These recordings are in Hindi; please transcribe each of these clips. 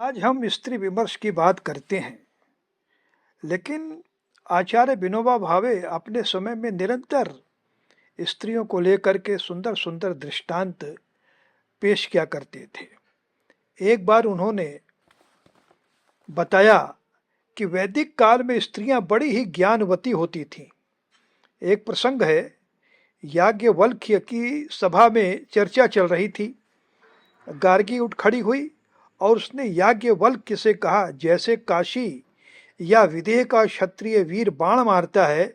आज हम स्त्री विमर्श की बात करते हैं, लेकिन आचार्य विनोबा भावे अपने समय में निरंतर स्त्रियों को लेकर के सुंदर सुंदर दृष्टांत पेश किया करते थे। एक बार उन्होंने बताया कि वैदिक काल में स्त्रियां बड़ी ही ज्ञानवती होती थीं। एक प्रसंग है, याज्ञवल्क्य की सभा में चर्चा चल रही थी। गार्गी उठ खड़ी हुई और उसने याज्ञवल्क्य से कहा, जैसे काशी या विदेह का क्षत्रिय वीर बाण मारता है,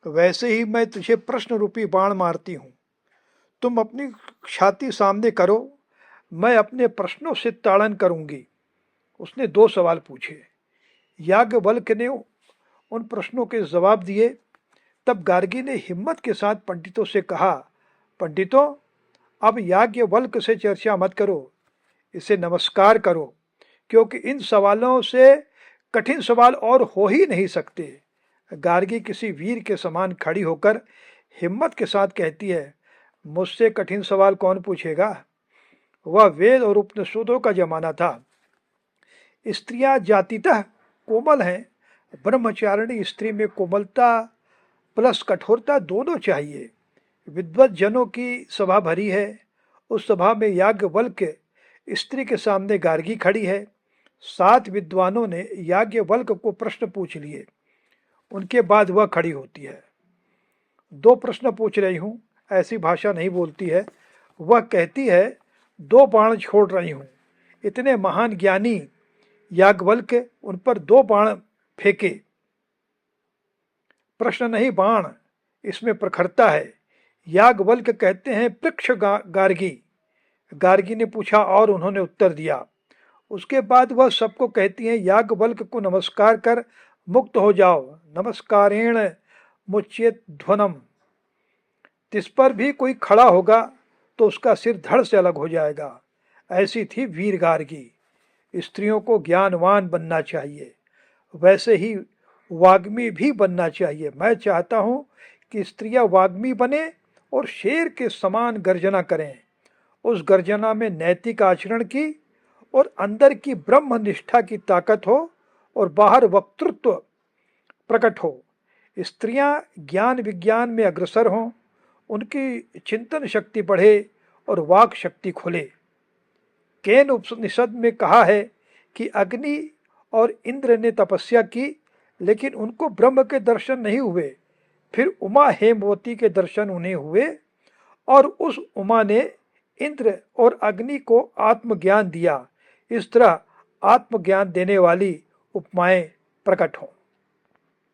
वैसे ही मैं तुझे प्रश्न रूपी बाण मारती हूँ। तुम अपनी छाती सामने करो, मैं अपने प्रश्नों से ताड़न करूंगी। उसने 2 सवाल पूछे। याज्ञवल्क्य ने उन प्रश्नों के जवाब दिए। तब गार्गी ने हिम्मत के साथ पंडितों से कहा, पंडितों, अब याज्ञवल्क्य से चर्चा मत करो, इसे नमस्कार करो, क्योंकि इन सवालों से कठिन सवाल और हो ही नहीं सकते। गार्गी किसी वीर के समान खड़ी होकर हिम्मत के साथ कहती है, मुझसे कठिन सवाल कौन पूछेगा। वह वेद और उपनिषदों का जमाना था। स्त्रियां जातितः कोमल हैं। ब्रह्मचारिणी स्त्री में कोमलता प्लस कठोरता दोनों चाहिए। विद्वत जनों की सभा भरी है। उस सभा में याज्ञवल्क्य स्त्री के सामने गार्गी खड़ी है। 7 विद्वानों ने याज्ञवल्क्य को प्रश्न पूछ लिए। उनके बाद वह खड़ी होती है। 2 प्रश्न पूछ रही हूँ, ऐसी भाषा नहीं बोलती है। वह कहती है, 2 बाण छोड़ रही हूँ। इतने महान ज्ञानी याज्ञवल्क्य उन पर 2 बाण फेंके। प्रश्न नहीं बाण, इसमें प्रखरता है। याज्ञवल्क्य कहते हैं, पृक्ष गार्गी। गार्गी ने पूछा और उन्होंने उत्तर दिया। उसके बाद वह सबको कहती हैं, याज्ञवल्क्य को नमस्कार कर मुक्त हो जाओ। नमस्कारेण मुच्येत ध्वनम। जिस पर भी कोई खड़ा होगा तो उसका सिर धड़ से अलग हो जाएगा। ऐसी थी वीर गार्गी। स्त्रियों को ज्ञानवान बनना चाहिए, वैसे ही वाग्मी भी बनना चाहिए। मैं चाहता हूँ कि स्त्रियां वाग्मी बने और शेर के समान गर्जना करें। उस गर्जना में नैतिक आचरण की और अंदर की ब्रह्म निष्ठा की ताकत हो और बाहर वक्तृत्व प्रकट हो। स्त्रियां ज्ञान विज्ञान में अग्रसर हों, उनकी चिंतन शक्ति बढ़े और वाक शक्ति खुले। केन उपनिषद में कहा है कि अग्नि और इंद्र ने तपस्या की, लेकिन उनको ब्रह्म के दर्शन नहीं हुए। फिर उमा हेमवती के दर्शन उन्हें हुए और उस उमा ने इंद्र और अग्नि को आत्मज्ञान दिया। इस तरह आत्मज्ञान देने वाली उपमाएं प्रकट हों।